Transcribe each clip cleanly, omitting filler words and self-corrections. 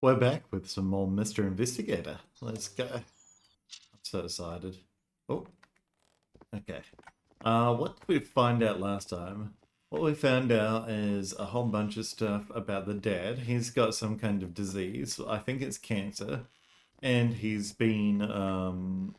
We're back with some more Mr. Investigator. Let's go. I'm so excited. Oh, okay. What did we find out last time? What we found out is a whole bunch of stuff about the dad. He's got some kind of disease. I think it's cancer. And he's been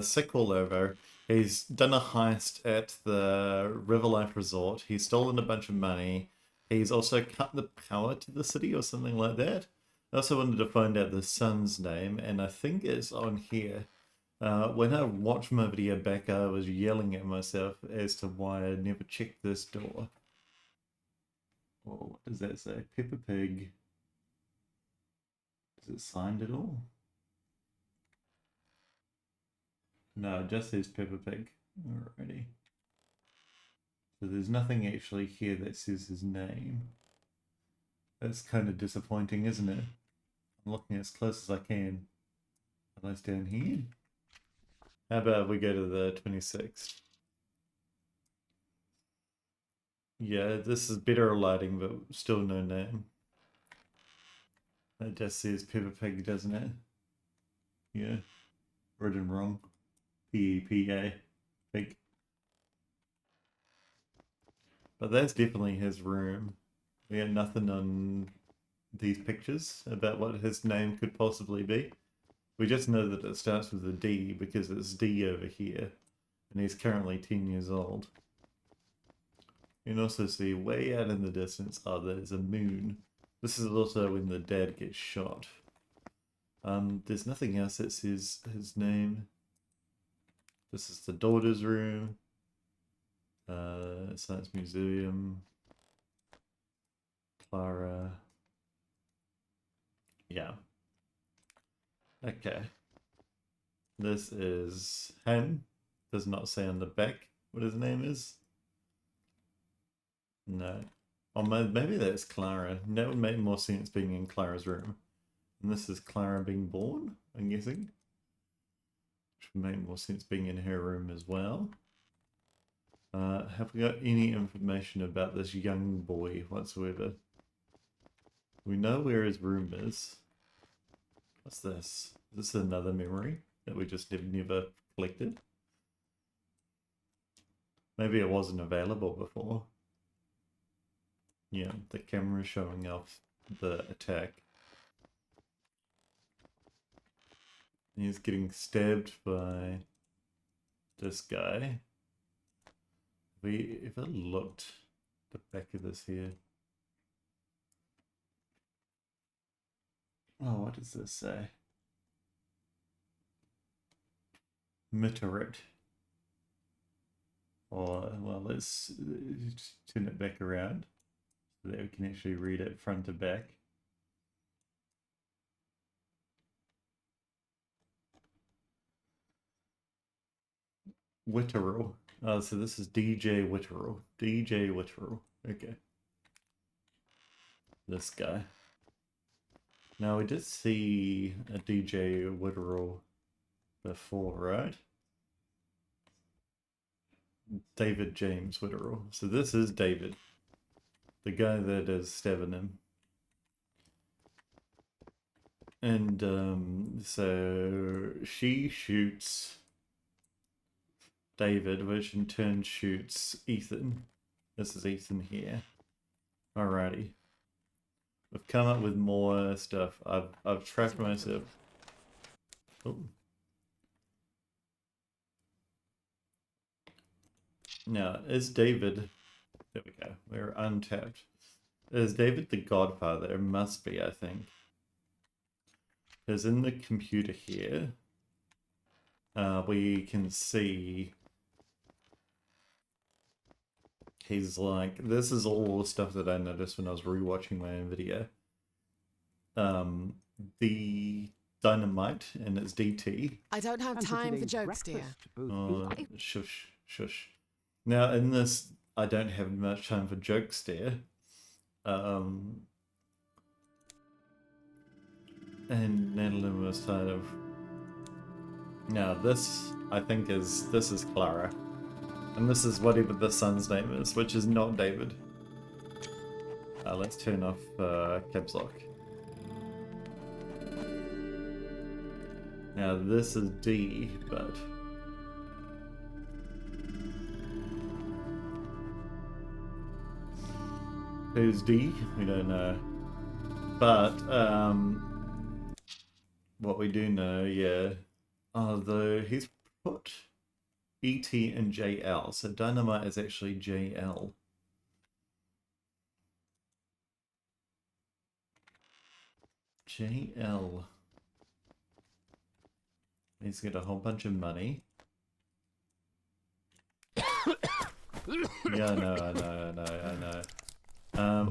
sick all over. He's done a heist at the River Life Resort. He's stolen a bunch of money. He's also cut the power to the city or something like that. I also wanted to find out the son's name, and I think it's on here. When I watched my video back, I was yelling at myself as to why I never checked this door. Oh, what does that say? Peppa Pig. Is it signed at all? No, it just says Peppa Pig. Alrighty. So there's nothing actually here that says his name. That's kind of disappointing, isn't it? I'm looking as close as I can. Unless down here. How about we go to the 26th? Yeah, this is better lighting, but still no name. That just says Peppa Pig, doesn't it? Yeah. Written wrong. P-E-P-A. Pig. But that's definitely his room. We have nothing on these pictures about what his name could possibly be. We just know that it starts with a D because it's D over here. And he's currently 10 years old. You can also see way out in the distance, oh, there's a moon. This is also when the dad gets shot. There's nothing else that says his name. This is the daughter's room. Science Museum. Clara. Yeah. Okay. This is him. Does not say on the back what his name is. No. Or maybe that's Clara. That would make more sense being in Clara's room. And this is Clara being born, I'm guessing. Which would make more sense being in her room as well. Have we got any information about this young boy whatsoever? We know where his room is. What's this? Is this another memory that we just never collected? Maybe it wasn't available before. Yeah, the camera showing off the attack. He's getting stabbed by this guy. Have we ever looked at the back of this here? Oh, what does this say? Meteorite. Or, well, let's turn it back around so that we can actually read it front to back. Witterell. Oh, so this is DJ Witterell. DJ Witterell. Okay. This guy. Now, we did see a DJ Witterell before, right? David James Witterell. So this is David. The guy that is stabbing him. And, so she shoots David, which in turn shoots Ethan. This is Ethan here. Alrighty. We've come up with more stuff. I've trapped myself. Oh. Now, is David... There we go. We're untapped. Is David the Godfather? It must be, I think. Because in the computer here, we can see... He's like, this is all the stuff that I noticed when I was rewatching my own video. The dynamite and its DT. I don't have time for jokes, dear. Oh, shush, shush. Now, in this, I don't have much time for jokes, dear. And Natalie was kind of... Now, this, I think, this is Clara. And this is whatever the son's name is, which is not David. Let's turn off caps lock. Now this is D, but who's D? We don't know. But what we do know, yeah. Although he's put ET and JL, so Dynamite is actually JL. JL. He's got a whole bunch of money. Yeah, I know.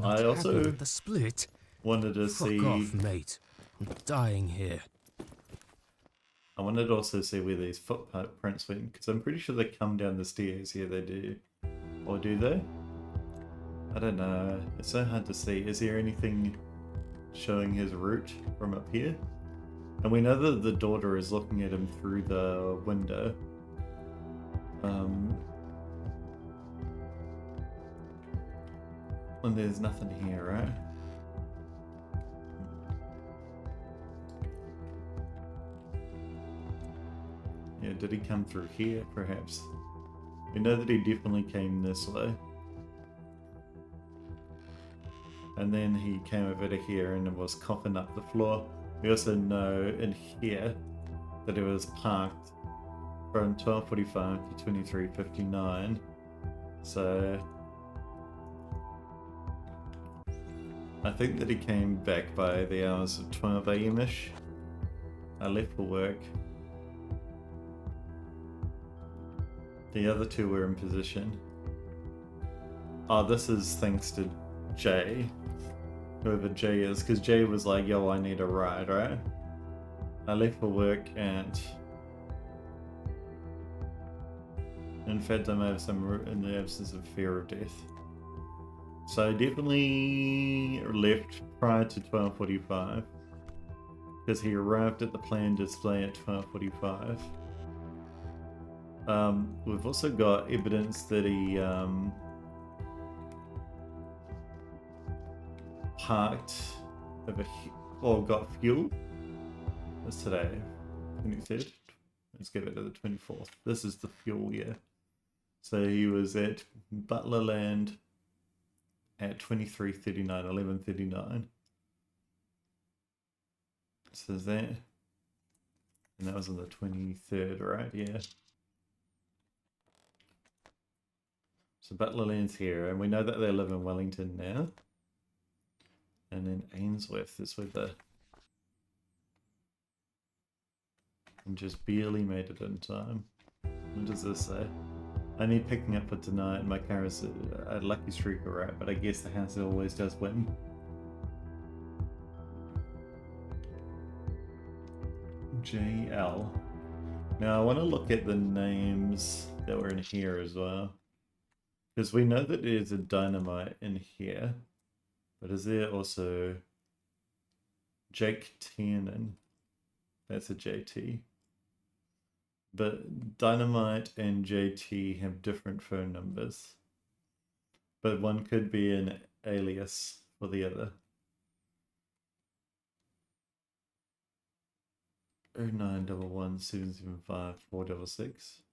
I also the split. wanted to Fuck see. off, mate. I'm dying here. I wanted to also see where these footprints went, because I'm pretty sure they come down the stairs. Yeah, they do. Or do they? I don't know. It's so hard to see. Is there anything showing his route from up here? And we know that the daughter is looking at him through the window. And there's nothing here, right? Yeah, did he come through here, perhaps? We know that he definitely came this way. And then he came over to here and was coughing up the floor. We also know in here that it was parked from 12:45 to 23:59. So I think that he came back by the hours of 12 AM-ish. I left for work. The other two were in position. Oh, this is thanks to Jay. Whoever Jay is, because Jay was like, yo, I need a ride, right? I left for work and in fact I may have some in the absence of fear of death. So I definitely left prior to 12:45 because he arrived at the planned display at 12:45. We've also got evidence that he parked over here, or got fuel. What's today? 23rd? Let's give it to the 24th. This is the fuel year. So he was at Butlerland at 23:39, 11:39. So is that, and that was on the 23rd, right? Yeah. So Butlerland's here, and we know that they live in Wellington now. And then Ainsworth is with the... And just barely made it in time. What does this say? I need picking up for tonight. My car is a lucky streak, alright, but I guess the house always does win. JL. Now I want to look at the names that were in here as well. Because we know that there's a Dynamite in here. But is there also Jake Tiernan? That's a JT. But Dynamite and JT have different phone numbers. But one could be an alias for the other. 0911 775 466.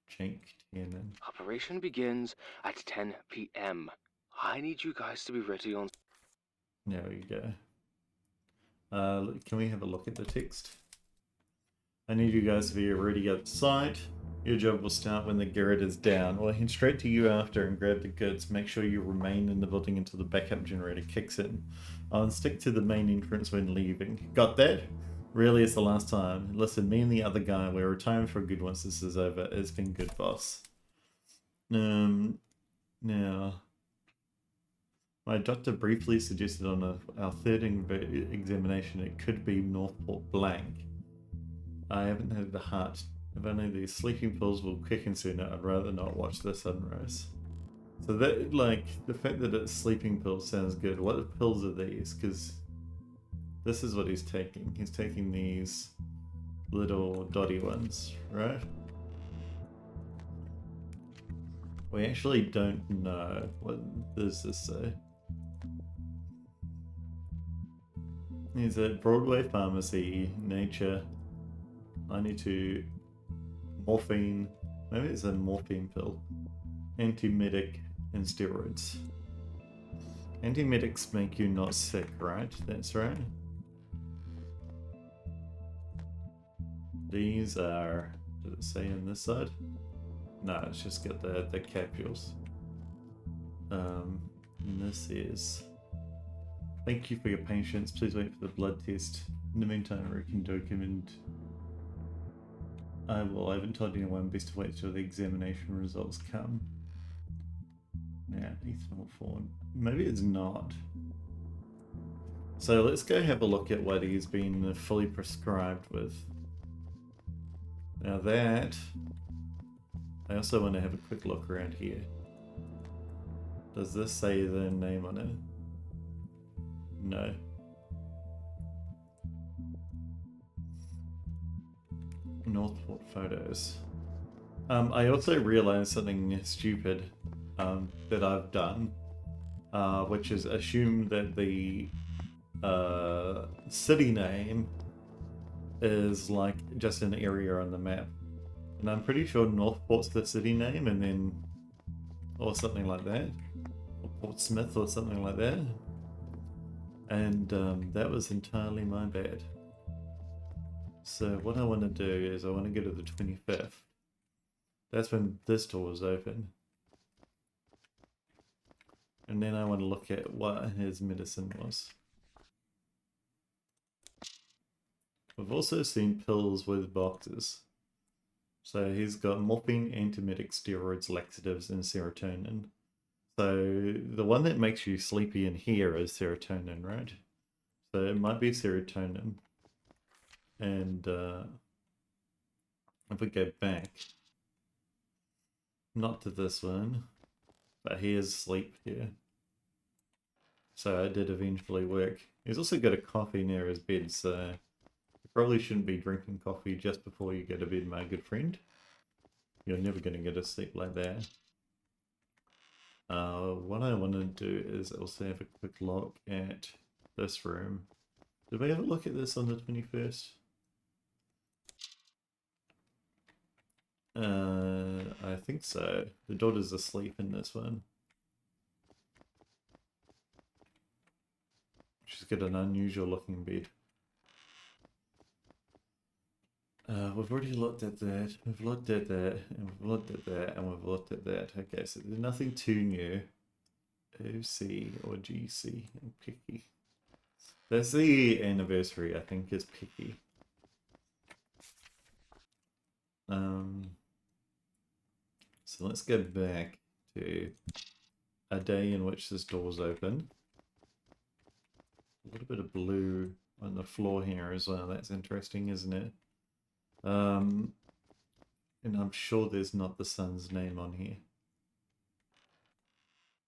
Jake Tiernan. Operation begins at 10 p.m. I need you guys to be ready on... There we go. Can we have a look at the text? I need you guys to be ready at site. Your job will start when the garret is down. I'll head straight to you after and grab the goods. Make sure you remain in the building until the backup generator kicks in. I'll stick to the main entrance when leaving. Got that? Really, it's the last time. Listen, me and the other guy, we're retiring for good once this is over. It's been good, boss. Now, my doctor briefly suggested on our third examination it could be Northport blank. I haven't had the heart. If only these sleeping pills will kick in sooner, I'd rather not watch the sunrise. So that, like, the fact that it's sleeping pills sounds good. What pills are these? Because this is what he's taking. He's taking these little dotty ones, right? We actually don't know. What does this say? He's at Broadway Pharmacy, Nature. I need to... Morphine. Maybe it's a morphine pill. Anti-medic and steroids. Anti-medics make you not sick, right? That's right. These are... Does it say on this side? No, it's just got the capsules. And this is... Thank you for your patience. Please wait for the blood test. In the meantime, I can document... I haven't told anyone. Best to wait till the examination results come. Yeah, ethanol form. Maybe it's not. So let's go have a look at what he's been fully prescribed with. Now that... I also want to have a quick look around here. Does this say the name on it? No. Northport photos. I also realized something stupid that I've done, which is assume that the city name is like just an area on the map. And I'm pretty sure Northport's the city name, and then, or something like that. Or Portsmouth or something like that. And that was entirely my bad. So what I want to do is I want to go to the 25th. That's when this door was open. And then I want to look at what his medicine was. We've also seen pills with boxes. So he's got morphine, antimetic, steroids, laxatives, and serotonin. So the one that makes you sleepy in here is serotonin, right? So it might be serotonin. And if we go back, not to this one, but here's sleep here. So it did eventually work. He's also got a coffee near his bed, so you probably shouldn't be drinking coffee just before you go to bed, my good friend. You're never going to go to sleep like that. What I want to do is also have a quick look at this room. Did we have a look at this on the 21st? I think so. The daughter's asleep in this one. She's got an unusual looking bed. We've already looked at that, we've looked at that, and we've looked at that, and we've looked at that. Okay, so there's nothing too new. OC or GC and Picky. That's the anniversary, I think, is Picky. So let's go back to a day in which this door's open. A little bit of blue on the floor here as well. That's interesting, isn't it? And I'm sure there's not the son's name on here.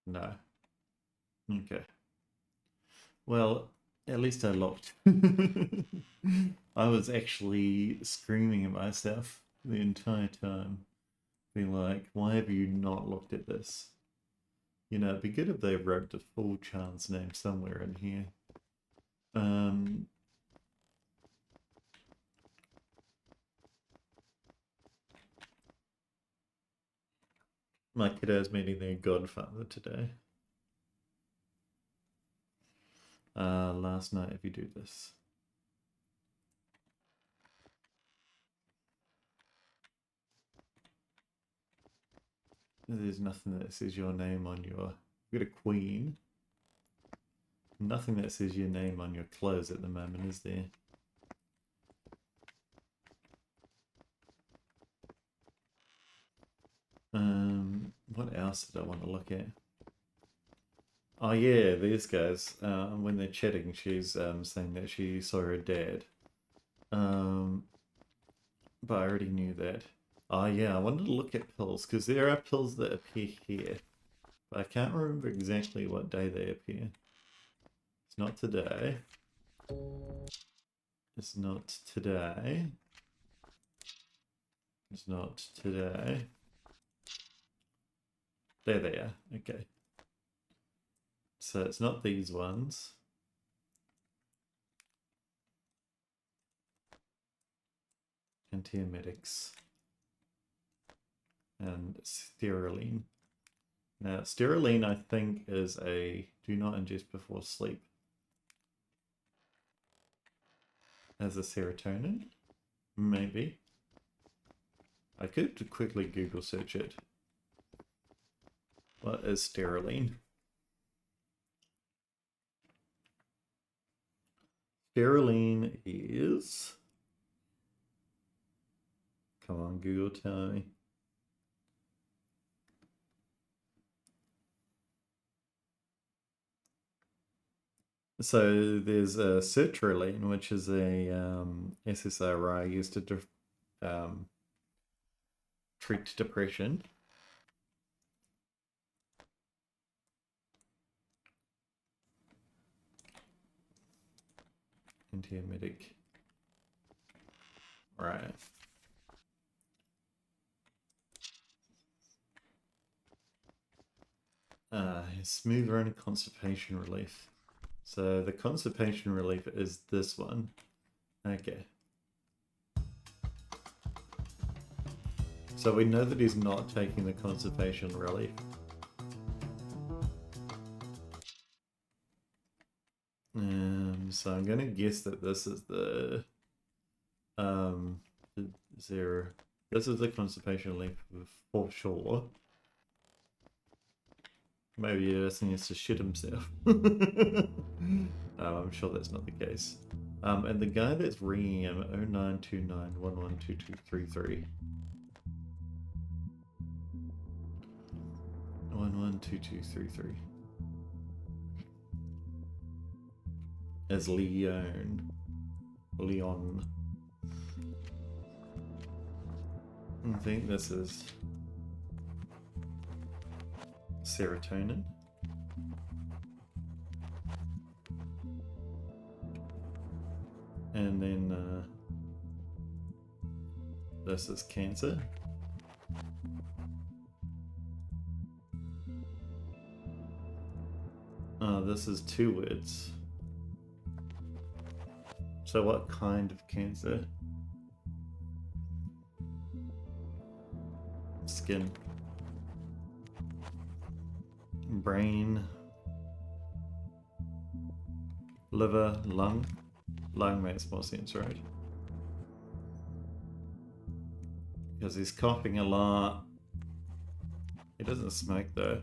No. Okay. Well, at least I looked. I was actually screaming at myself the entire time. Being like, why have you not looked at this? You know, it'd be good if they wrote the full child's name somewhere in here. My kiddo's meeting their godfather today. Last night, if you do this. There's nothing that says your name on your... You've got a queen. Nothing that says your name on your clothes at the moment, is there? What else did I want to look at? Oh yeah, these guys. When they're chatting, she's saying that she saw her dad. But I already knew that. Oh yeah, I wanted to look at pills, because there are pills that appear here. But I can't remember exactly what day they appear. It's not today. It's not today. It's not today. There they are, okay. So it's not these ones. Antiemetics. And sterylene. Now, sterylene, I think, is a do not ingest before sleep. As a serotonin? Maybe. I could quickly Google search it. What is sterylene? Sterylene is... Come on, Google, tell me. So there's a sertraline, which is a SSRI used to treat depression. Antiemetic. Right. Smooth running constipation relief. So the constipation relief is this one. Okay. So we know that he's not taking the constipation relief. So I'm gonna guess that this is the zero. This is the constipation relief for sure. Maybe he just needs to shit himself. I'm sure that's not the case. And the guy that's ringing him 0929112233. 112233 is Leon. I think this is serotonin. And then this is cancer. This is 2 words. So what kind of cancer? Skin. Brain. Liver. Lung. Lung makes more sense, right? Because he's coughing a lot. He doesn't smoke though.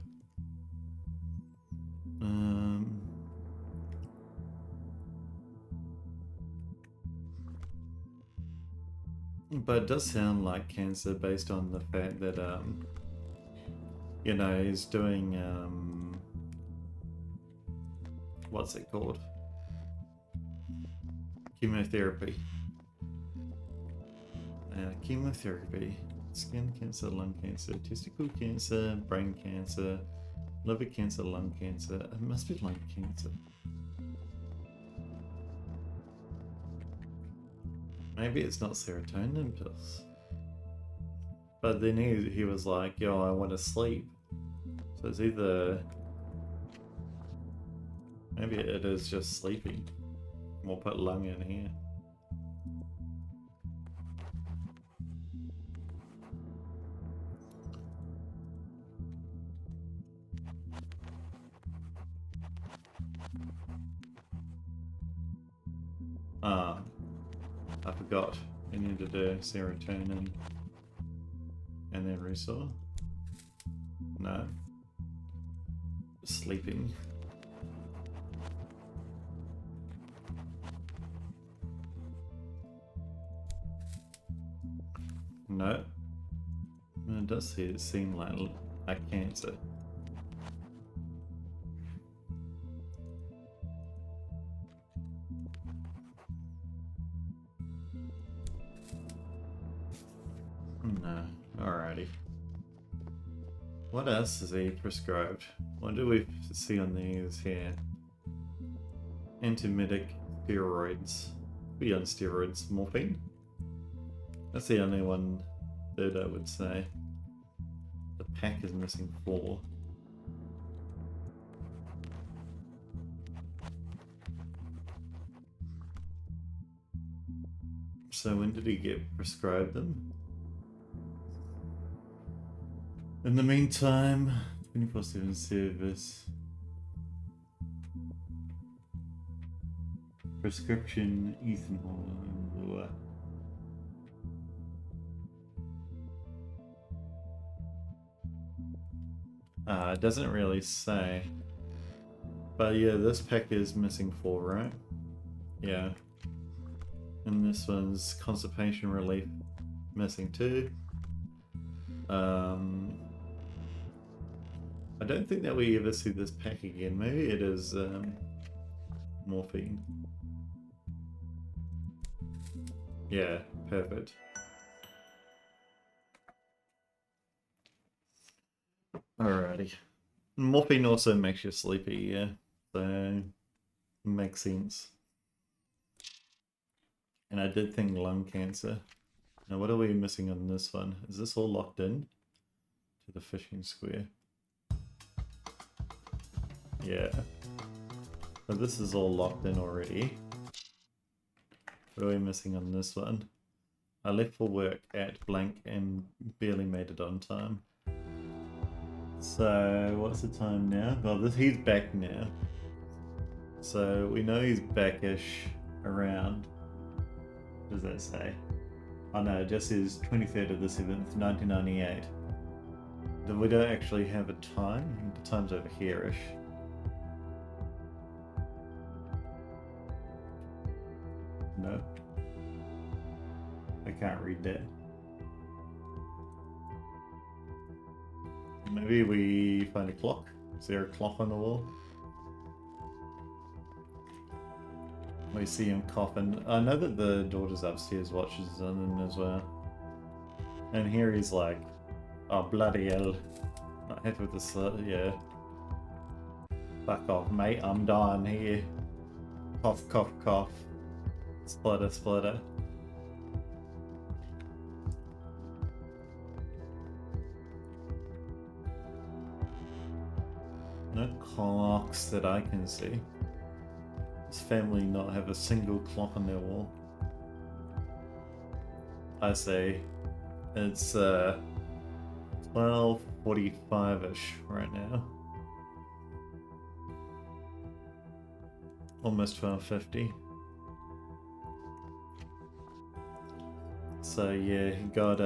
But it does sound like cancer based on the fact that, you know, he's doing, what's it called? Chemotherapy. Chemotherapy. Skin cancer, lung cancer, testicle cancer, brain cancer, liver cancer, lung cancer. It must be lung cancer. Maybe it's not serotonin pills. But then he was like, yo, I want to sleep. So it's either... Maybe it is just sleeping. We'll put lung in here. I forgot. I needed a serotonin and then resaw. No. Sleeping. No. It does seem like a cancer. No. Alrighty. What else is he prescribed? What do we see on these here? Antiemetic steroids. Be on steroids. Morphine? That's the only one that I would say. The pack is missing 4. So when did he get prescribed them? In the meantime, 24/7 service. Prescription ethanol. It doesn't really say. But yeah, this pack is missing 4, right? Yeah. And this one's constipation relief missing 2. I don't think that we ever see this pack again. Maybe it is morphine. Yeah, perfect. Alrighty. Morphine also makes you sleepy, yeah. So, makes sense. And I did think lung cancer. Now what are we missing on this one? Is this all locked in to the fishing square? Yeah. So this is all locked in already. What are we missing on this one? I left for work at blank and barely made it on time. So what's the time now? Well, he's back now. So we know he's backish around. What does that say? Oh no, it just says 23rd of the 7th, 1998. We don't actually have a time. The time's over here-ish. No. I can't read that. Maybe we find a clock. Is there a clock on the wall? We see him coughing. I know that the daughter's upstairs watches him as well. And here he's like, oh bloody hell. Not happy with this, yeah. Fuck off mate, I'm dying here. Cough, cough, cough. Splitter, splitter. No clocks that I can see. His family not have a single clock on their wall. I say it's 12:45-ish right now. Almost 12:50. So yeah, he got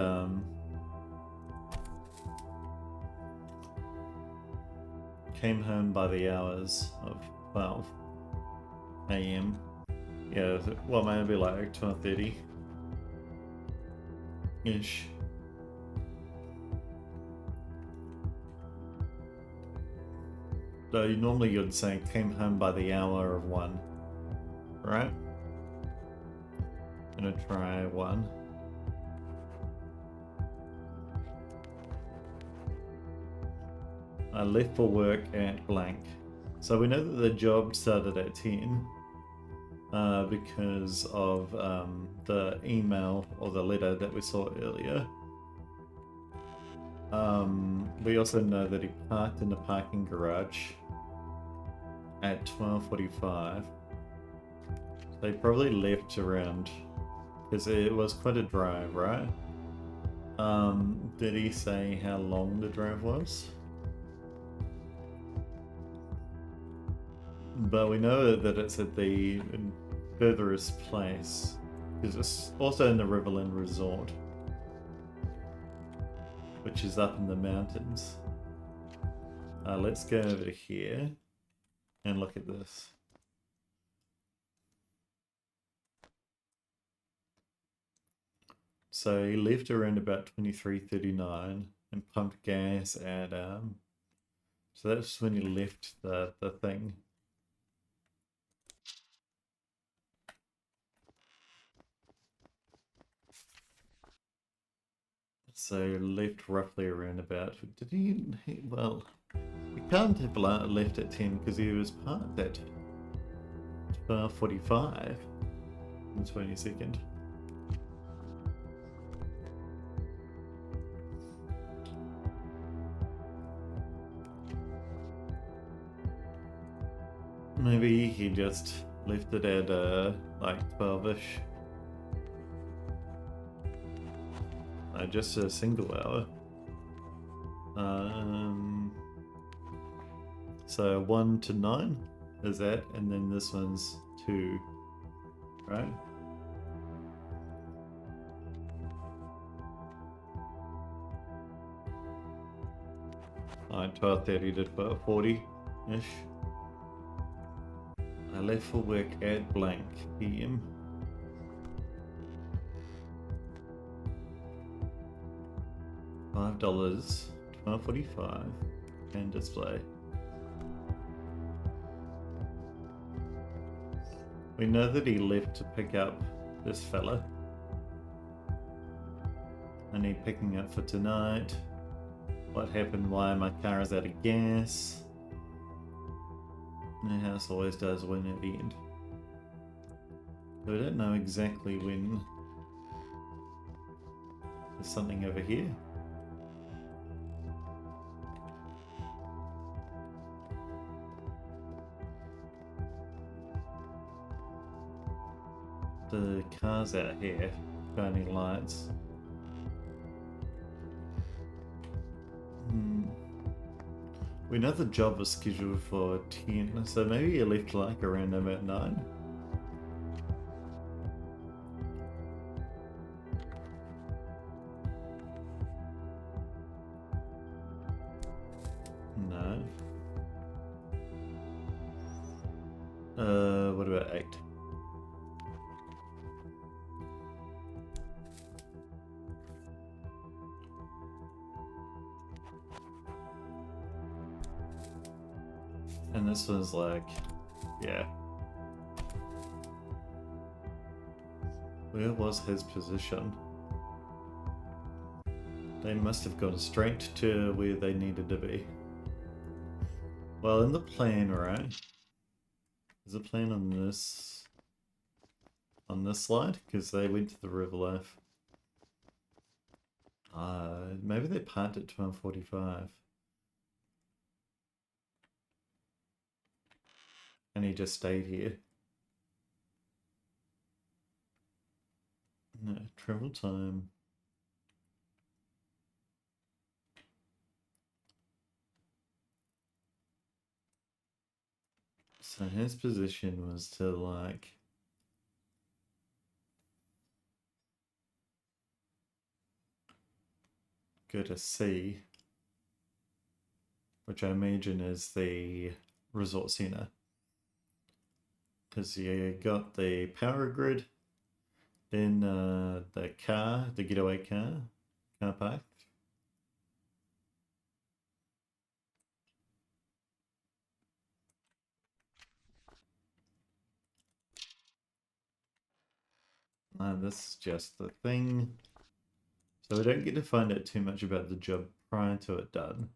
came home by the hours of 12 AM. Yeah, well maybe like 12:30 ish. So normally you'd say came home by the hour of 1, right? Gonna try 1. I left for work at blank. So we know that the job started at 10 because of the email or the letter that we saw earlier. We also know that he parked in the parking garage at 12:45. So he probably left around, because it was quite a drive, right? Did he say how long the drive was? But we know that it's at the furthest place, because it's also in the Riverland Resort, which is up in the mountains. Let's go over here and look at this. So he left around about 23:39 and pumped gas at so that's when he left the thing. So left roughly around about, did he well, he can't have left at 10 because he was parked at 12:45 on the 22nd. Maybe he just left it at like 12-ish. Just a single hour. So 1 to 9 is that, and then this one's 2, right? Alright, 12:30 to 12:40-ish. I left for work at blank PM. $5, 12:45, and display. We know that he left to pick up this fella. I need picking up for tonight. What happened? Why my car is out of gas? The house always does win at the end. We don't know exactly when. There's something over here. The car's out here, shining lights. We know the job was scheduled for 10, so maybe you left like around about 9. No. What about 8? And this was like, yeah. Where was his position? They must have gone straight to where they needed to be. Well, in the plan, right? Is the plan on this slide? Because they went to the river life. Maybe they parked at 12:45. And he just stayed here. No, travel time. So his position was to like go to C, which I imagine is the resort center. Because you got the power grid, then the car, the getaway car park. This is just the thing. So we don't get to find out too much about the job prior to it done.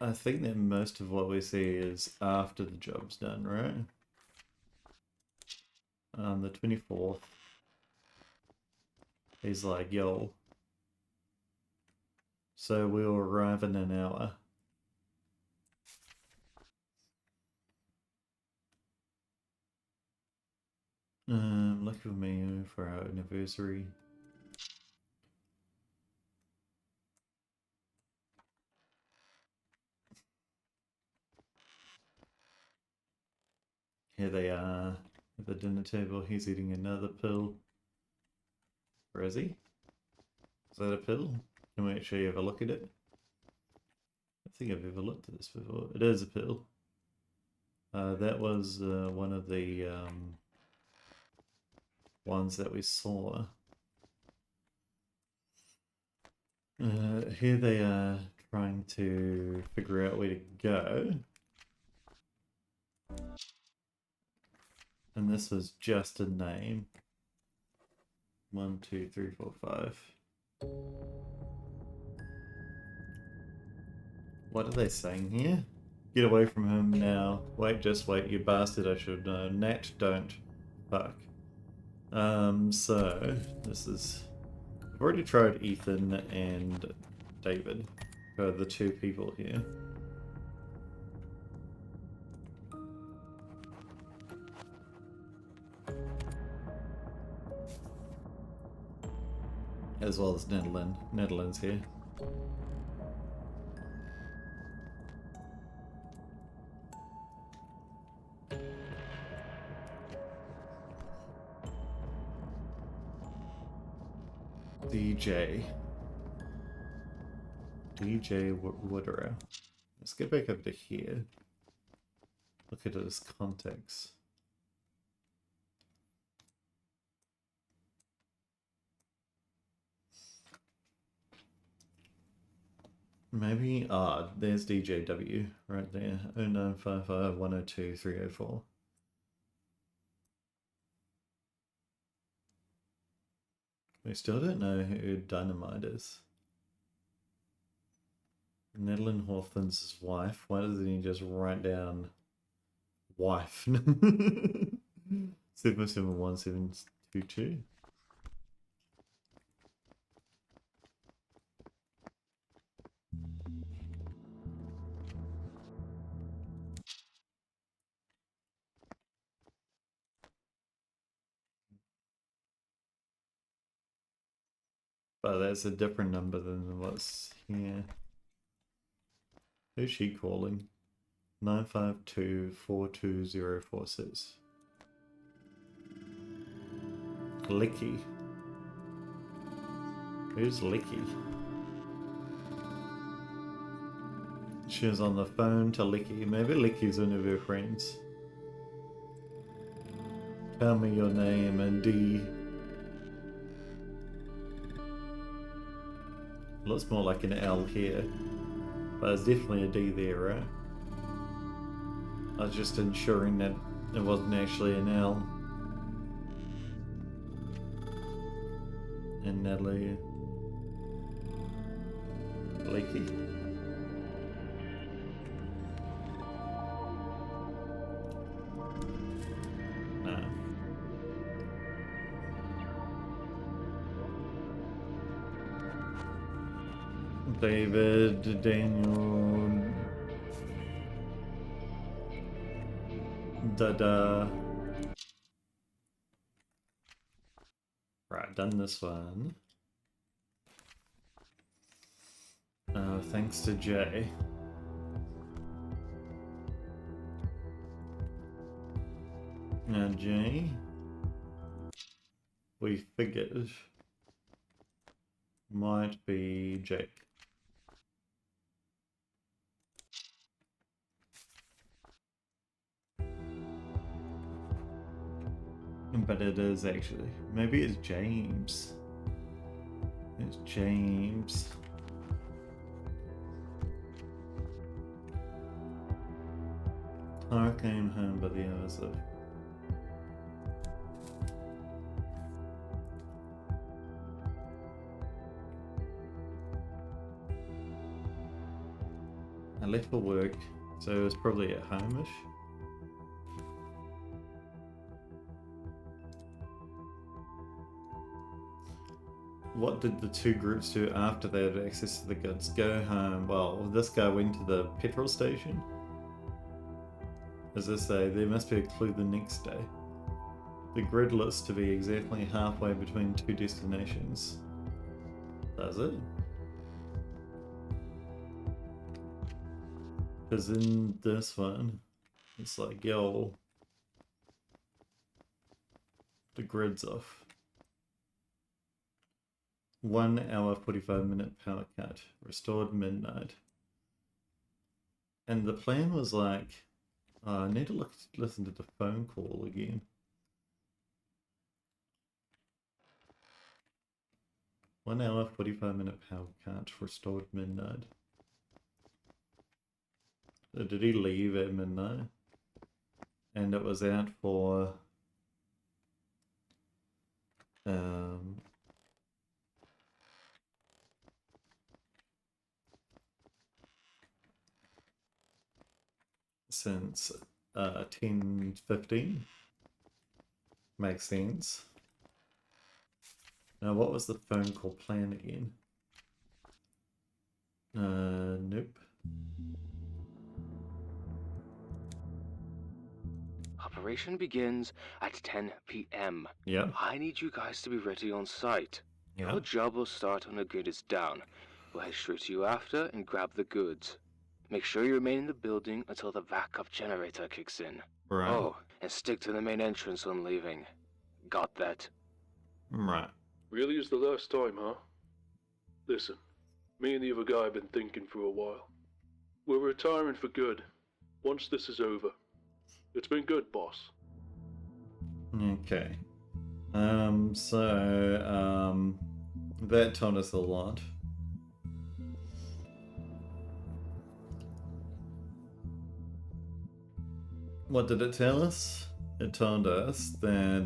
I think that most of what we see is after the job's done, right? On the 24th, he's like, yo. So we'll arrive in an hour. Lucky for me for our anniversary. Here they are at the dinner table. He's eating another pill. Where is he? Is that a pill? Can we actually have a look at it? I think I've ever looked at this before. It is a pill. That was one of the ones that we saw. Here they are trying to figure out where to go. And this was just a name. 1, 2, 3, 4, 5. What are they saying here? Get away from him now. Wait, just wait, you bastard, I should know. Nat, don't. Fuck. So, this is... I've already tried Ethan and David. The 2 people here. as well as Netherlands here. DJ Woodrow. Let's get back over to here. Look at his contacts. Maybe, there's DJW right there. 0955 102 304. We still don't know who Dynamite is. Natalie Hawthorne's wife. Why doesn't he just write down wife? 771722. But that's a different number than what's here. Who's she calling? 952-42046. Licky. Who's Licky? She was on the phone to Licky. Maybe Licky's one of her friends. Tell me your name and D. Looks more like an L here. But there's definitely a D there, right? I was just ensuring that it wasn't actually an L. And Natalie. Leaky. No. David, Daniel, Dada. Right, done this one. Thanks to Jay. Now Jay, we figured, might be Jake. But it is actually. Maybe it's James. It's James. Clara came home by the hours of. I left for work, so it was probably at home-ish. What did the two groups do after they had access to the goods? Go home. Well, this guy went to the petrol station. As I say, there must be a clue the next day. The grid looks to be exactly halfway between two destinations. Does it? Because in this one, it's like, yo, the grid's off. 1 hour 45-minute power cut, restored midnight. And the plan was like, I need to listen to the phone call again. One hour 45-minute power cut, restored midnight. So did he leave at midnight? And it was out for since 10:15. Makes sense. Now what was the phone call plan again? Nope. Operation begins at 10 p.m. Yeah. I need you guys to be ready on site. Yeah. Our job will start when the grid is down. We'll head straight to you after and grab the goods. Make sure you remain in the building until the backup generator kicks in. Right. Oh, and stick to the main entrance when leaving. Got that? Right. Really is the last time, huh? Listen, me and the other guy have been thinking for a while. We're retiring for good, once this is over. It's been good, boss. Okay. That told us a lot. What did it tell us? It told us that,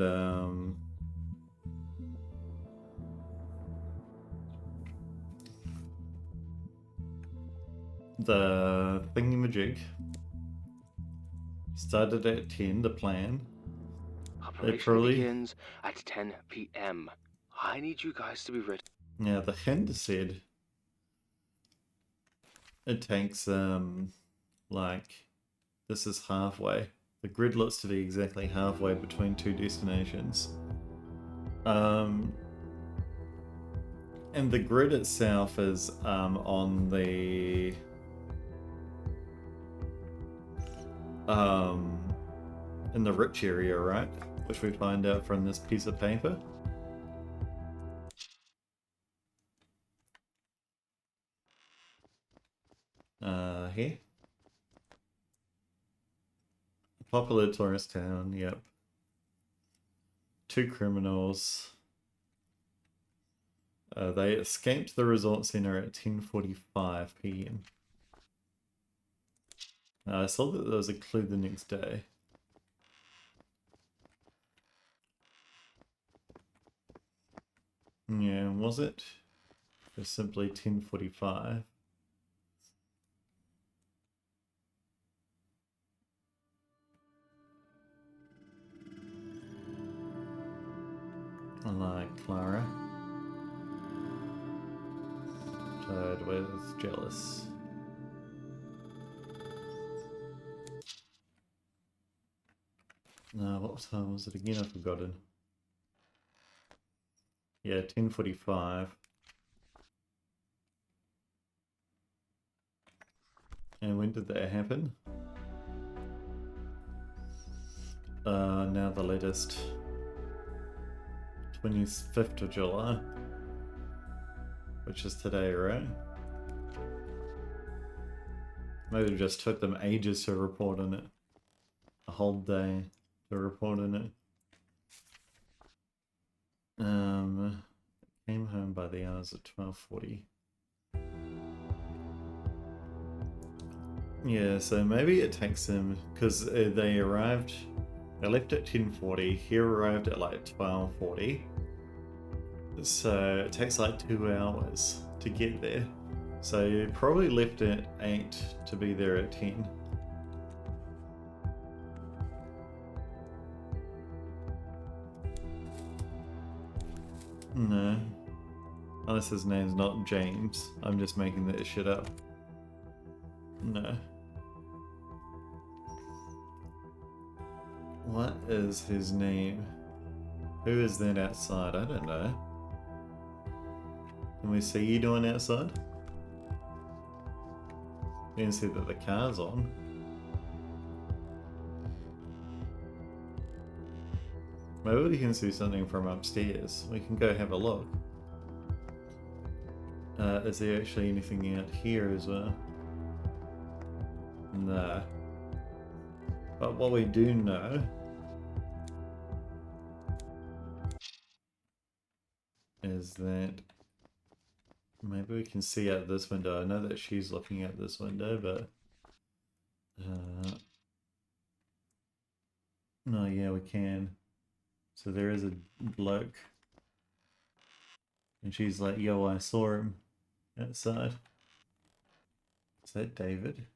the thingamajig started at 10, the plan. Operation probably- begins at 10 p.m. I need you guys to be ready. Yeah, the hint said it takes, like, this is halfway. The grid looks to be exactly halfway between two destinations. And the grid itself is, on the, in the rich area, right? Which we find out from this piece of paper. Here. Popular tourist town, yep. 2 criminals. They escaped the resort center at 10:45 p.m. I saw that there was a clue the next day. Yeah, was it? Just simply 10:45. Like Clara. Tired with jealous. What time was it again? I've forgotten. Yeah, 10:45. And when did that happen? Now the latest. 25th of July. Which is today, right? Maybe it just took them ages to report on it. A whole day to report on it. Came home by the hours at 12:40. Yeah, so maybe it takes them, because they left at 10:40, he arrived at like 12:40. So it takes like 2 hours to get there. So you probably left at 8 to be there at 10. No. Unless his name's not James. I'm just making that shit up. No. What is his name? Who is that outside? I don't know. Can we see you doing outside? You can see that the car's on. Maybe we can see something from upstairs. We can go have a look. Is there actually anything out here as well? No. But what we do know is that maybe we can see out this window. I know that she's looking out this window, but no, yeah, we can. So there is a bloke, and she's like, "Yo, I saw him outside." Is that David?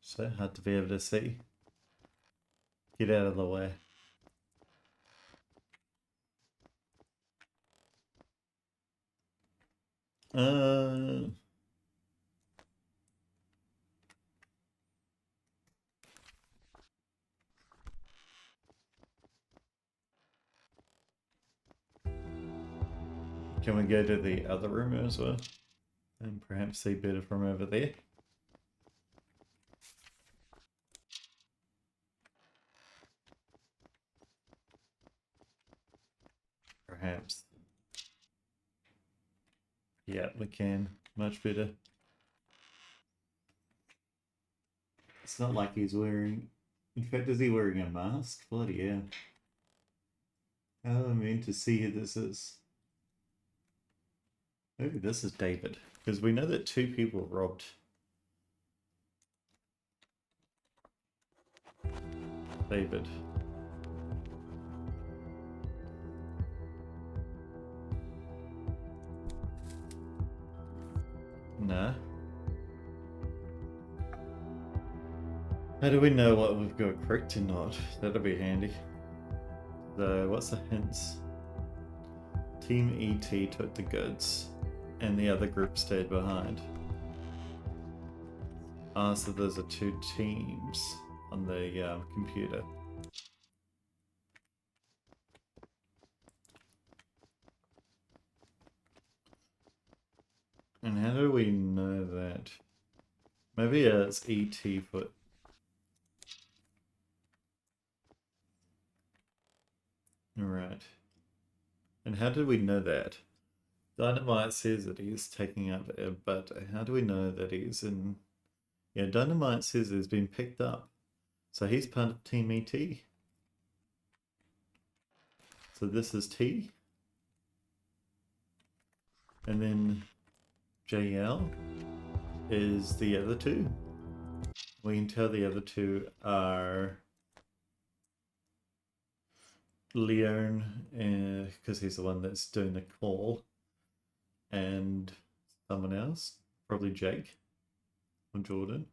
So hard to be able to see. Get out of the way. Can we go to the other room as well? And perhaps see better from over there? Perhaps. Yeah, we can. Much better. It's not like he's wearing... In fact, is he wearing a mask? Bloody hell. How am I meant to see who this is? Maybe this is David. Because we know that 2 people robbed. David. Nah. How do we know what we've got correct and not? That'll be handy. So, what's the hints? Team ET took the goods, and the other group stayed behind. Ah, so those are 2 teams on the computer. And how do we know that? Maybe it's ET foot. Alright. And how did we know that? Dynamite says that he's taking up, but how do we know that he's in... Yeah, Dynamite says he's been picked up. So he's part of Team ET. So this is T. And then JL is the other 2. We can tell the other 2 are Leon, because he's the one that's doing the call, and someone else, probably Jake or Jordan.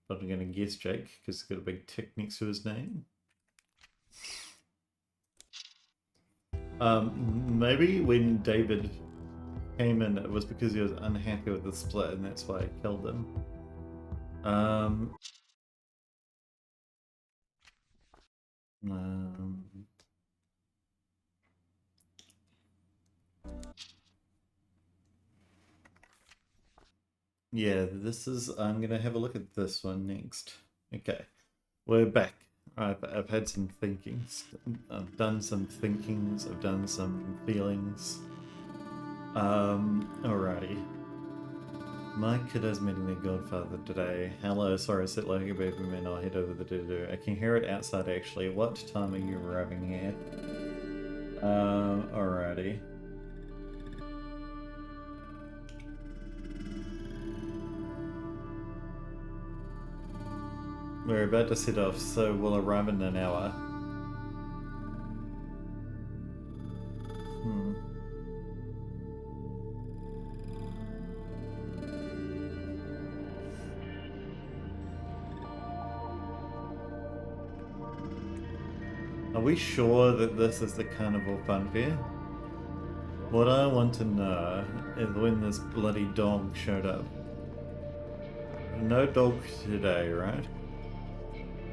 But I'm going to guess Jake because he's got a big tick next to his name. Maybe when David came in, it was because he was unhappy with the split, and that's why I killed him. Yeah, this is... I'm going to have a look at this one next. Okay, we're back. I've had some thinkings. I've done some thinkings. I've done some feelings. Alrighty. My kiddo's meeting their godfather today. Hello, sorry, I sit like a baby man. I'll head over the do-do. I can hear it outside actually. What time are you arriving here? Alrighty. We're about to set off, so we'll arrive in an hour. Are we sure that this is the Carnival Fun Fair? What I want to know is when this bloody dog showed up. No dog today, right?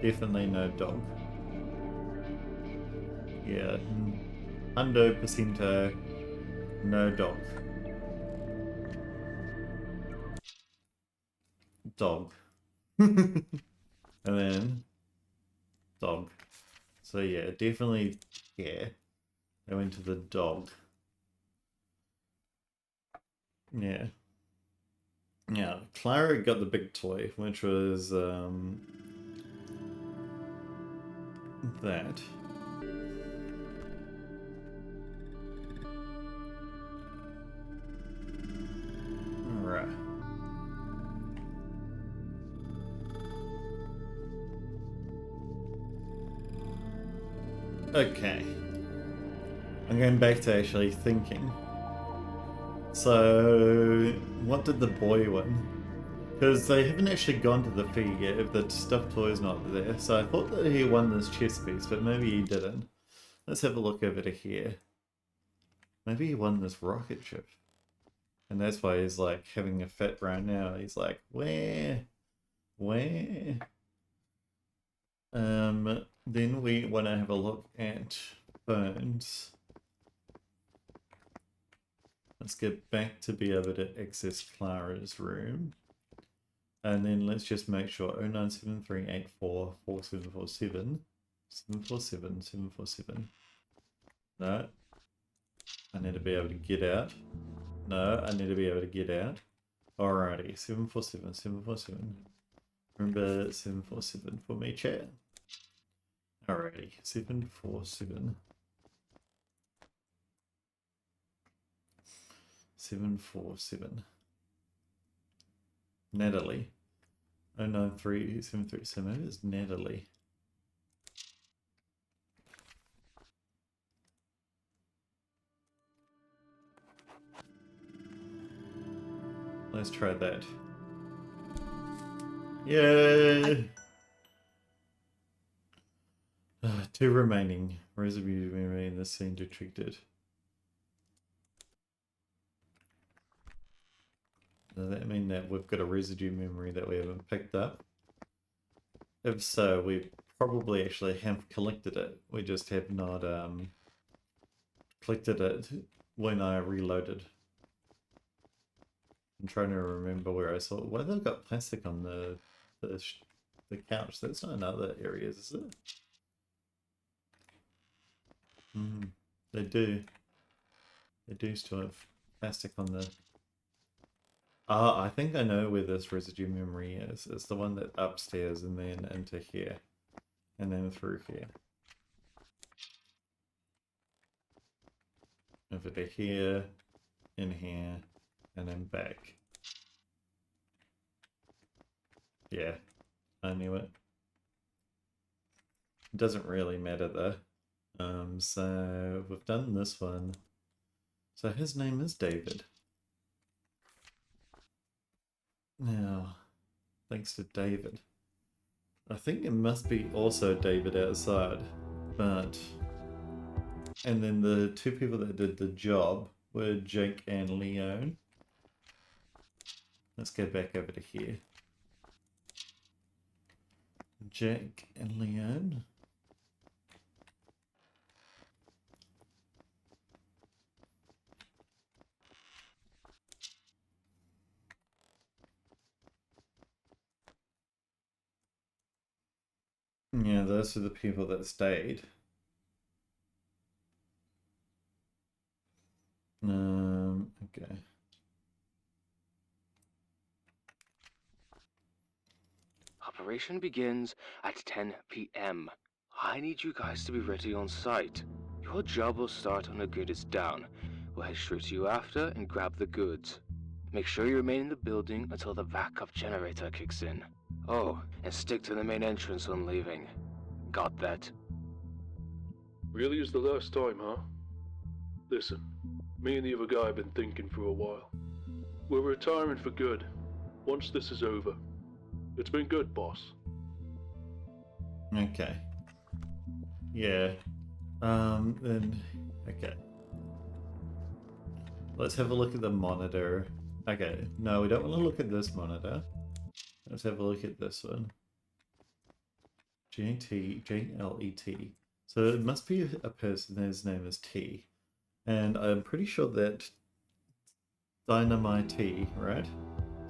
Definitely no dog. Yeah, 100% no dog. Dog. And then dog. So yeah, definitely, yeah. I went to the dog. Yeah. Yeah, Clara got the big toy, which was that. Alright. Okay. I'm going back to actually thinking. So, what did the boy win? Because they haven't actually gone to the fair yet if the stuffed toy's not there. So I thought that he won this chess piece, but maybe he didn't. Let's have a look over to here. Maybe he won this rocket ship. And that's why he's like having a fit right now. He's like, where? Where? Then we want to have a look at Bones. Let's get back to be able to access Clara's room. And then let's just make sure 0973844747. 747, 747. No. I need to be able to get out. No, I need to be able to get out. Alrighty, 747, 747. Remember 747 for me, chat. Alrighty, 747. 747. Natalie. 093737. So maybe it's Natalie. Let's try that. Yay! Two remaining. Residue memory in this scene detected. Does that mean that we've got a residue memory that we haven't picked up? If so, we probably actually have collected it. We just have not collected it when I reloaded. I'm trying to remember where I saw it. Why they've got plastic on the couch? That's not in other areas, is it? They do. They do still have plastic on the... Ah, I think I know where this residue memory is. It's the one that upstairs and then into here. And then through here. Over to here, in here, and then back. Yeah, I knew it. It doesn't really matter though. So we've done this one. So his name is David. Now, thanks to David. I think it must be also David outside, but... And then the two people that did the job were Jake and Leon. Let's go back over to here. Jake and Leon. Yeah, those are the people that stayed. Okay. Operation begins at 10 p.m. I need you guys to be ready on site. Your job will start when the good is down. We'll head straight to you after and grab the goods. Make sure you remain in the building until the backup generator kicks in. Oh, and stick to the main entrance when leaving. Got that? Really is the last time, huh? Listen, me and the other guy have been thinking for a while. We're retiring for good, once this is over. It's been good, boss. Okay. Yeah. Then... Okay. Let's have a look at the monitor. Okay, no, we don't want to look at this monitor. Let's have a look at this one. J-L-E-T. So it must be a person whose name is T. And I'm pretty sure that Dynamite T, right?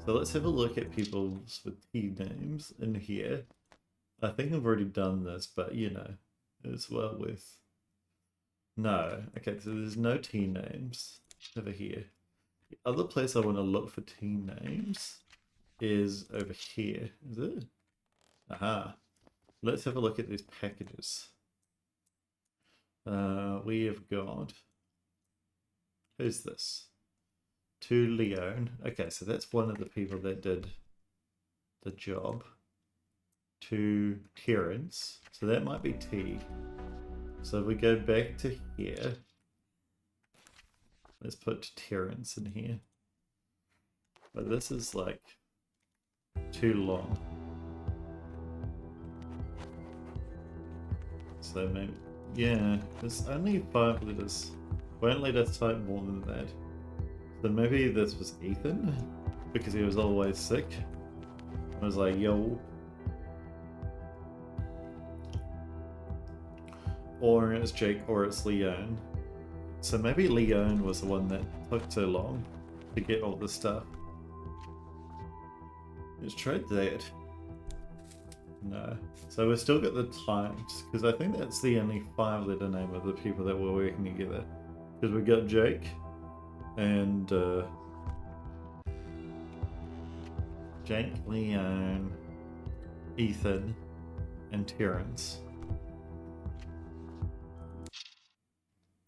So let's have a look at people with T names in here. I think I've already done this, but you know, it's well worth. No. Okay, so there's no T names over here. The other place I want to look for T names is over here. Is it? Aha. Let's have a look at these packages. We have got... Who's this? To Leon. Okay, so that's one of the people that did the job. To Terrence. So that might be T. So if we go back to here. Let's put Terrence in here. But this is like too long. So maybe, yeah, there's only 5 letters. Won't let us type more than that. So maybe this was Ethan, because he was always sick. I was like, yo. Or it's Jake, or it's Leon. So maybe Leone was the one that took so long to get all this stuff. Let's try that. No. So we've still got the times, because I think that's the only 5-letter name of the people that were working together. Because we got Jake and Jake, Leone, Ethan, and Terrence.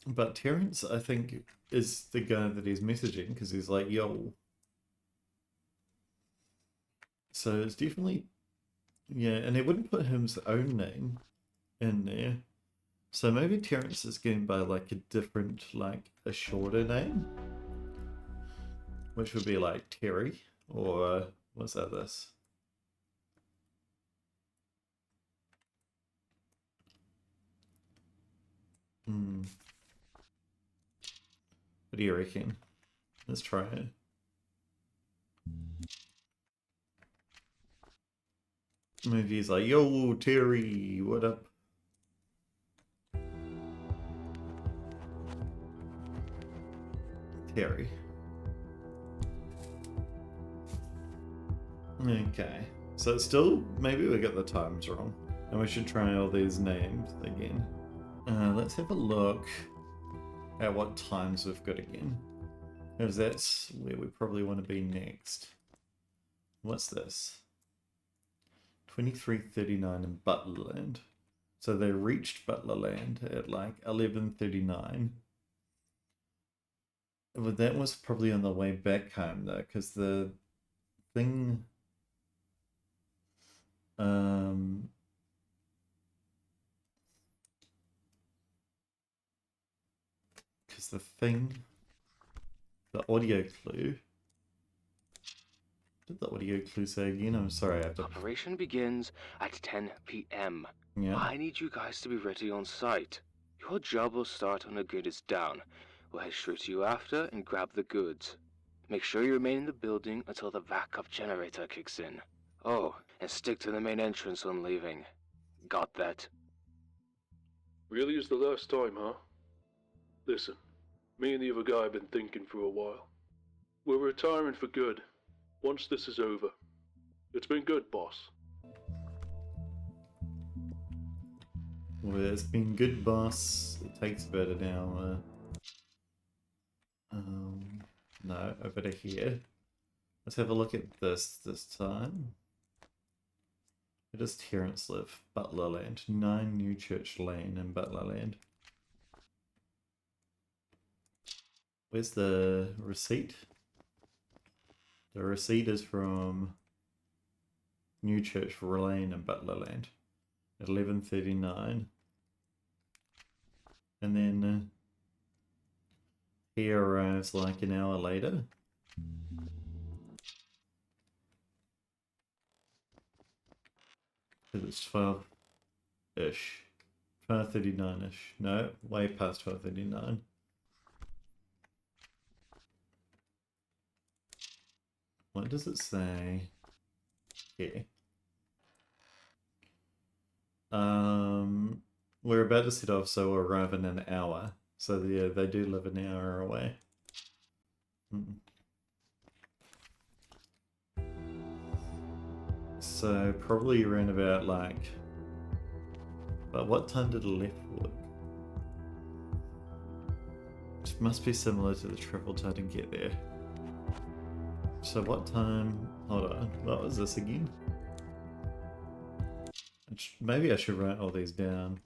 But Terrence, I think, is the guy that he's messaging, because he's like, yo. So it's definitely, yeah, and he wouldn't put his own name in there. So maybe Terrence is going by like a different, like a shorter name, which would be like Terry, or what's that this? What do you reckon? Let's try it. Maybe he's like, yo, Terry, what up? Terry. Okay. So it's still, maybe we got the times wrong. And we should try all these names again. Let's have a look at what times we've got again. Because that's where we probably want to be next. What's this? 23:39 in Butlerland. So they reached Butlerland at like 11:39. But that was probably on the way back home though, because the thing the audio clue. What did the audio clue say again? I'm sorry, I have to... Operation begins at 10 p.m. Yeah. I need you guys to be ready on site. Your job will start when the good is down. We'll head straight to you after and grab the goods. Make sure you remain in the building until the backup generator kicks in. Oh, and stick to the main entrance when leaving. Got that? Really is the last time, huh? Listen, me and the other guy have been thinking for a while. We're retiring for good, once this is over. It's been good, boss. Well, it's been good, boss. It takes about an hour. No, over to here. Let's have a look at this time. Where does Terrence live? Butlerland. 9 New Church Lane in Butlerland. Where's the receipt? The receipt is from New Church Lane in Butlerland at 11:39. And then he arrives like an hour later. Because it's 12-ish. 12:39-ish. No, way past 12:39. What does it say here? We're about to set off, so we'll arrive in an hour. So yeah, they do live an hour away. So probably around about like... But what time did the left work? It must be similar to the travel time to get there. So what time... Hold on, what was this again? Maybe I should write all these down.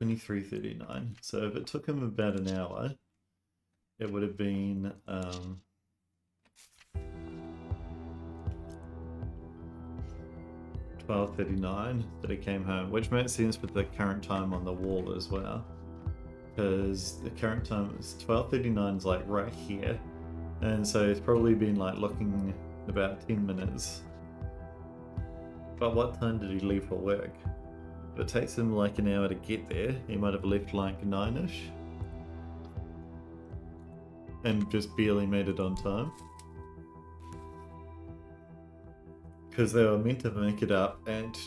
23:39. So if it took him about an hour, it would have been 12:39 that he came home, which makes sense with the current time on the wall as well, because the current time is 12:39 is like right here, and so it's probably been like looking about 10 minutes. But what time did he leave for work? If it takes him like an hour to get there, he might have left like 9-ish and just barely made it on time. Because they were meant to make it up at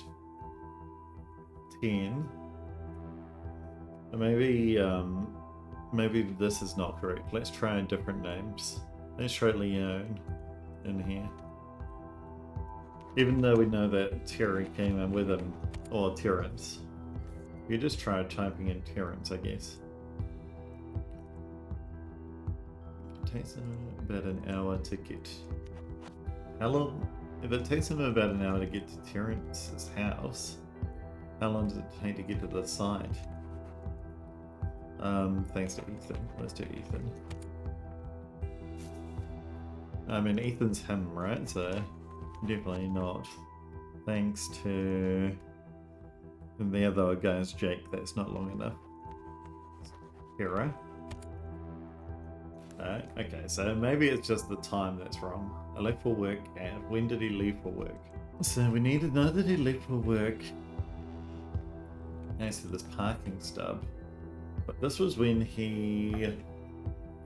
10. Or maybe maybe this is not correct. Let's try different names. Let's try Leone in here. Even though we know that Terry came in with him, or Terrence. We just try typing in Terrence, I guess. It takes him about an hour to get... How long? If it takes him about an hour to get to Terrence's house, how long does it take to get to the site? Thanks to Ethan. Let's do Ethan. I mean, Ethan's him, right? So, definitely not. Thanks to the other guy's Jake, that's not long enough. Hero. Okay, so maybe it's just the time that's wrong. I left for work, and when did he leave for work? So we need to know that he left for work. As for this parking stub. But this was when he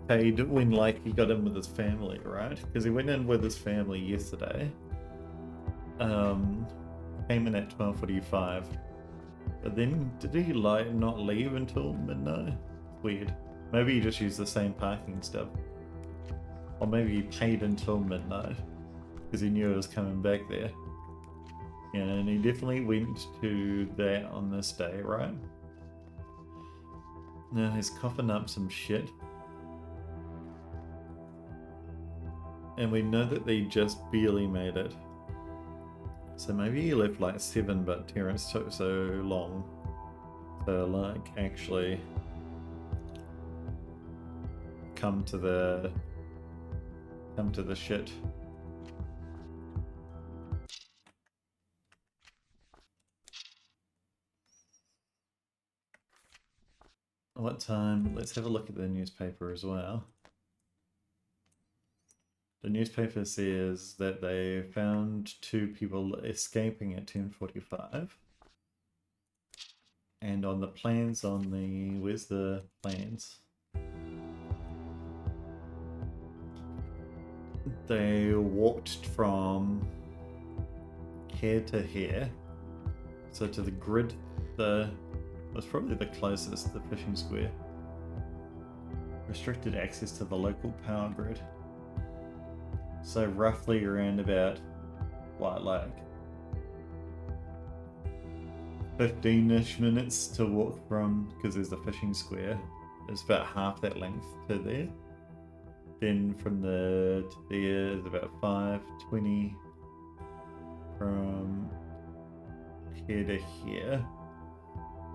paid, when like he got in with his family, right? Because he went in with his family yesterday. Came in at 12:45. But then, did he like not leave until midnight? Weird. Maybe he just used the same parking stub. Or maybe he paid until midnight. Because he knew it was coming back there. Yeah, and he definitely went to that on this day, right? Now he's coughing up some shit. And we know that they just barely made it. So maybe he left like 7, but Terrence took so long to like actually come to the shit. What time? Let's have a look at the newspaper as well. The newspaper says that they found 2 people escaping at 10:45. And on the plans on the... Where's the plans? They walked from here to here. So to the grid, was probably the closest, the fishing square. Restricted access to the local power grid. So roughly around about, what, like 15-ish minutes to walk from, because there's the fishing square. It's about half that length to there. Then from there to there is about 5:20 from here to here.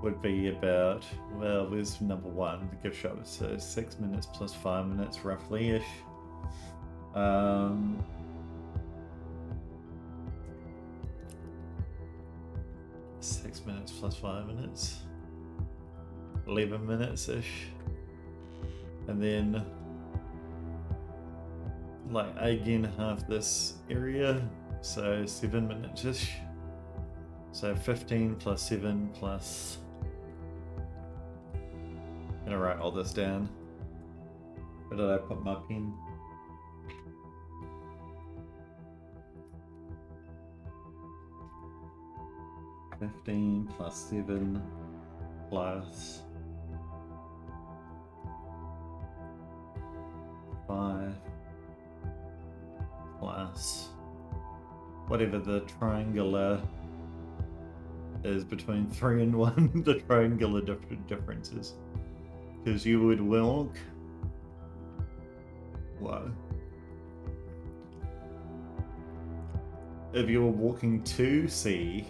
Would be about, well, where's number 1, the gift shop, so 6 minutes plus 5 minutes roughly-ish. 6 minutes plus 5 minutes, 11 minutes-ish. And then, like, again, half this area, so 7 minutes-ish. So 15 plus 7 plus... I'm gonna write all this down. Where did I put my pen? $15 plus 7 plus 5 plus whatever the triangular is between 3 and 1, the triangular differences. Because you would walk... Whoa. If you were walking to C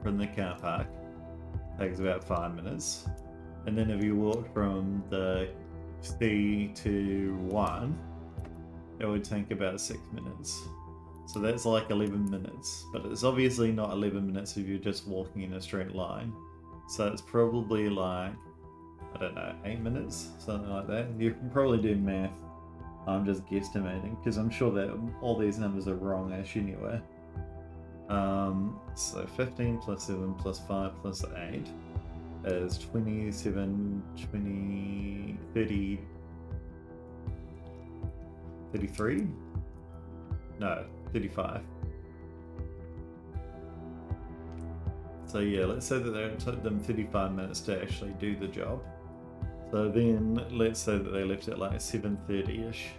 from the car park, it takes about 5 minutes. And then if you walked from the C to 1, it would take about 6 minutes. So that's like 11 minutes. But it's obviously not 11 minutes if you're just walking in a straight line. So it's probably like, I don't know, 8 minutes? Something like that. You can probably do math. I'm just guesstimating, because I'm sure that all these numbers are wrong-ish anyway. So 15 plus 7 plus 5 plus 8 is 27, 20, 30, 33? No, 35. So yeah, let's say that it took them 35 minutes to actually do the job. So then, let's say that they left at like 7:30ish.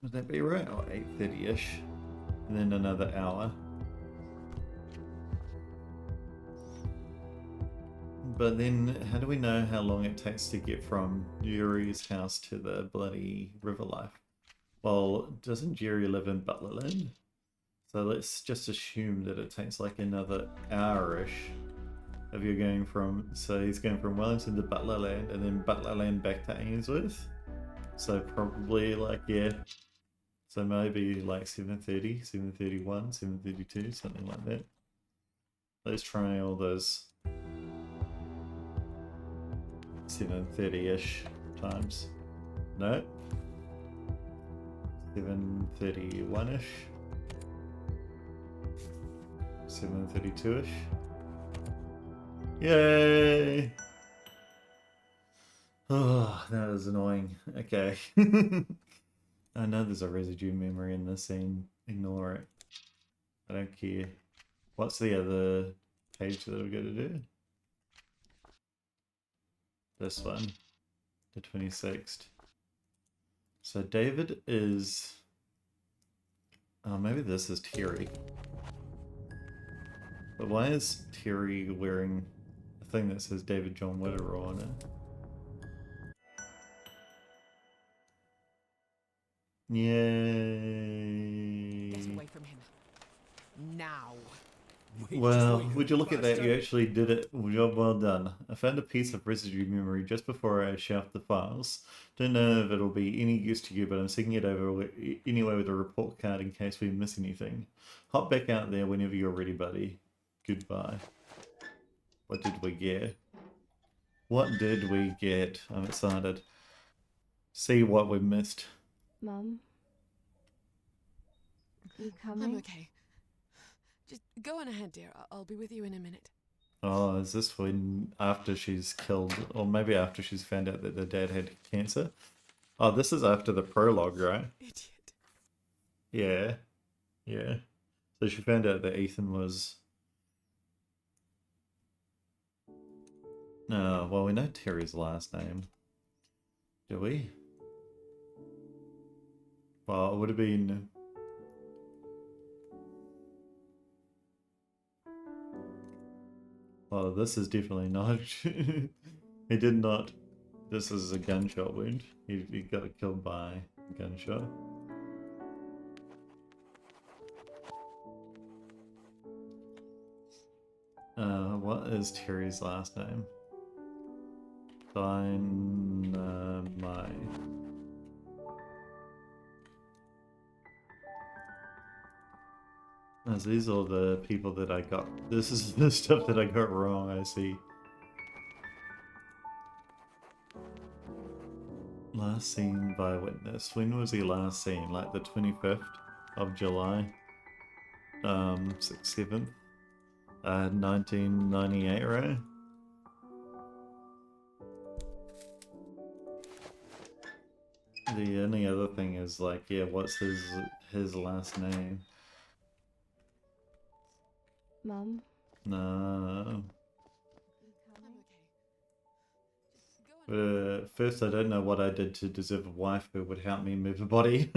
Would that be right? Or 8:30ish? And then another hour. But then, how do we know how long it takes to get from Yuri's house to the bloody River Life? Well, doesn't Jerry live in Butlerland? So let's just assume that it takes like another hour-ish. If you're going from, so he's going from Wellington to Butlerland and then Butlerland back to Ainsworth. So probably like, yeah. So maybe like 7:30, 7:31, 7:32, something like that. Let's try all those 7:30-ish times. No. 7:31-ish. 7:32-ish. Yay! Oh, that was annoying. Okay. I know there's a residue memory in this scene. Ignore it. I don't care. What's the other page that we're going to do? This one. The 26th. So David is... Oh, maybe this is Terry. But why is Terry wearing a thing that says David John Witterow on it? Yay! Get away from him. Now. Well, would you look at that? You actually did it. Job well done. I found a piece of residue memory just before I shelved the files. Don't know if it'll be any use to you, but I'm sticking it over anyway with a report card in case we miss anything. Hop back out there whenever you're ready, buddy. Goodbye. What did we get? What did we get? I'm excited. See what we missed. Mum? You coming? I'm okay. Just go on ahead, dear. I'll be with you in a minute. Oh, is this when after she's killed, or maybe after she's found out that the dad had cancer? Oh, this is after the prologue, right? Idiot. Yeah. Yeah. So she found out that Ethan was... No, well, we know Terry's last name. Do we? Well, it would have been... Well, this is definitely not... He did not... This is a gunshot wound. He got killed by a gunshot. What is Terry's last name? Dynamite. As these are the people that I got. This is the stuff that I got wrong, I see. Last seen by witness. When was he last seen? Like the 25th of July? 7th? 1998, right? The only other thing is like, yeah, what's his last name? Mum? No. I'm okay. First, I don't know what I did to deserve a wife who would help me move a body.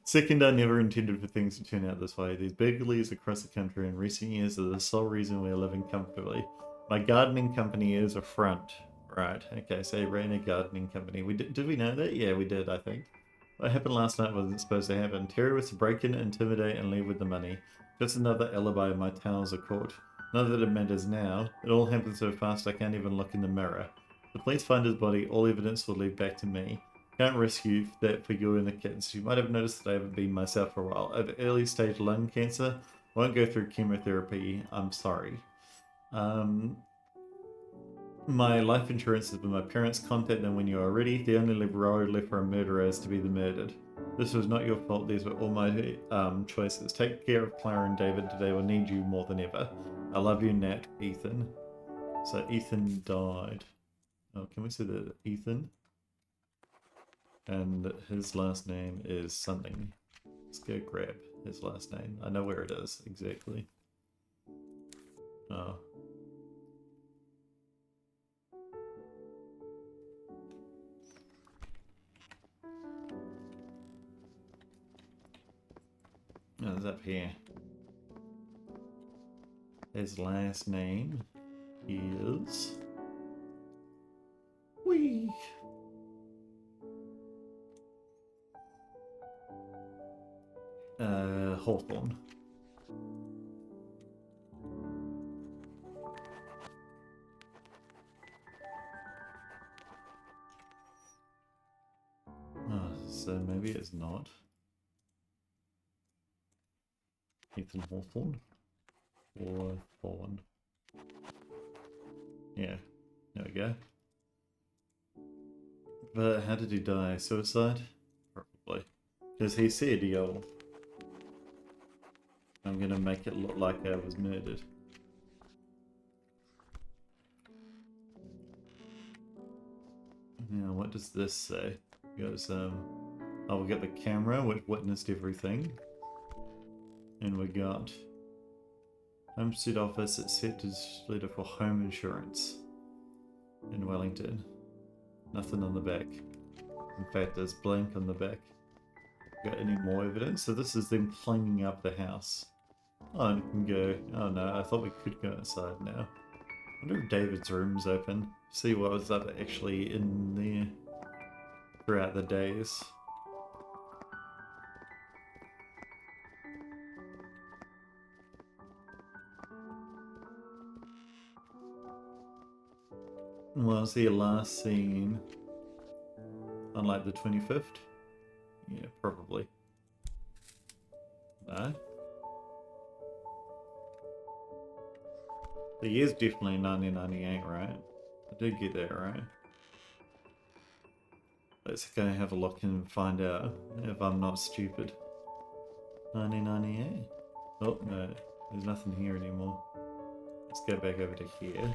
Second, I never intended for things to turn out this way. These burglaries across the country in recent years are the sole reason we're living comfortably. My gardening company is a front. Right, okay, so he ran a gardening company. Did we know that? Yeah, we did, I think. What happened last night wasn't supposed to happen. Terry was to break in, intimidate, and leave with the money. Just another alibi my towels are caught. Not that it matters now. It all happened so fast I can't even look in the mirror. If the police find his body, all evidence will lead back to me. Can't rescue that for you and the kids. You might have noticed that I haven't been myself for a while. I have early stage lung cancer. Won't go through chemotherapy. I'm sorry. My life insurance is with my parents. Contact them when you are ready. The only road left for a murderer is to be the murdered. This was not your fault. These were all my choices. Take care of Clara and David. Today will need you more than ever. I love you, Nat. Ethan. So Ethan died. Oh, can we see that? Ethan? And his last name is something. Let's go grab. his last name. I know where it is exactly. Oh. Oh, it's up here. His last name is... Whee! Hawthorne. Oh, so maybe it's not Ethan Hawthorne or Thorn. Yeah, there we go. But how did he die? Suicide? Probably. Because he said, yo, I'm gonna make it look like I was murdered. Now, what does this say? It goes, oh, we got the camera, which witnessed everything. And we got Homestead Office accepted letter for home insurance in Wellington. Nothing on the back. In fact, there's blank on the back. Got any more evidence? So this is them cleaning up the house. Oh, and we can go. Oh no, I thought we could go inside now. I wonder if David's room's open. See what was up actually in there throughout the days. Was he last seen on like the 25th? Yeah, probably. No. The year's definitely 1998, right? I did get that right. Let's go have a look and find out if I'm not stupid. 1998? Oh, no. There's nothing here anymore. Let's go back over to here.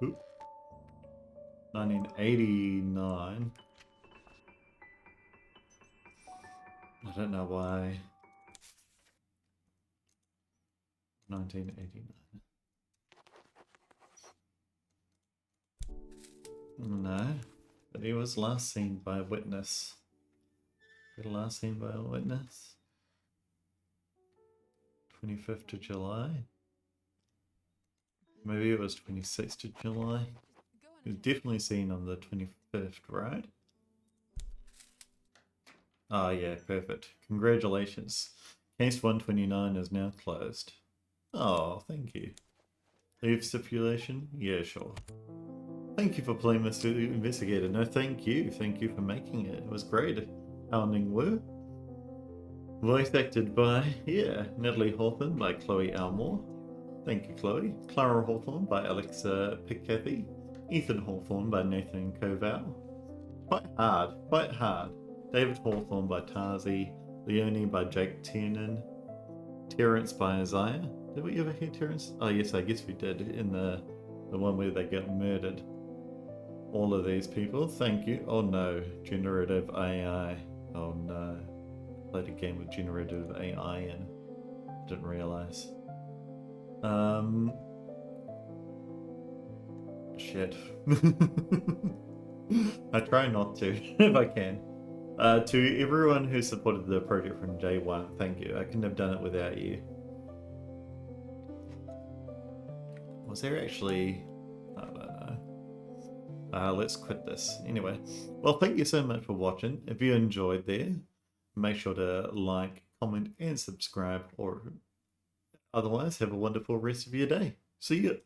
Oop. 1989. I don't know why. 1989. No, but he was last seen by a witness. Last seen by a witness. 25th of July. Maybe it was 26th of July. He was definitely seen on the 25th, right? Oh yeah, perfect. Congratulations. Case 129 is now closed. Oh, thank you. Leave stipulation? Yeah, sure. Thank you for playing Mr. Investigator. No, thank you. Thank you for making it. It was great. Pounding Woo. Voice acted by, yeah, Natalie Hawthorne by Chloe Elmore. Thank you, Chloe. Clara Hawthorne by Alexa Pickathy. Ethan Hawthorne by Nathan Koval. Quite hard, quite hard. David Hawthorne by Tarzi. Leonie by Jake Tiernan. Terrence by Isaiah. Did we ever hear Terrence? Oh yes, I guess we did in the one where they get murdered. All of these people, thank you. Oh no, generative AI. Oh no. Played a game with generative AI and didn't realize. Shit. I try not to, if I can. To everyone who supported the project from day one, thank you. I couldn't have done it without you. Was there actually... I don't know. Let's quit this. Anyway, well, thank you so much for watching. If you enjoyed there, make sure to like, comment, and subscribe. Or otherwise, have a wonderful rest of your day. See you.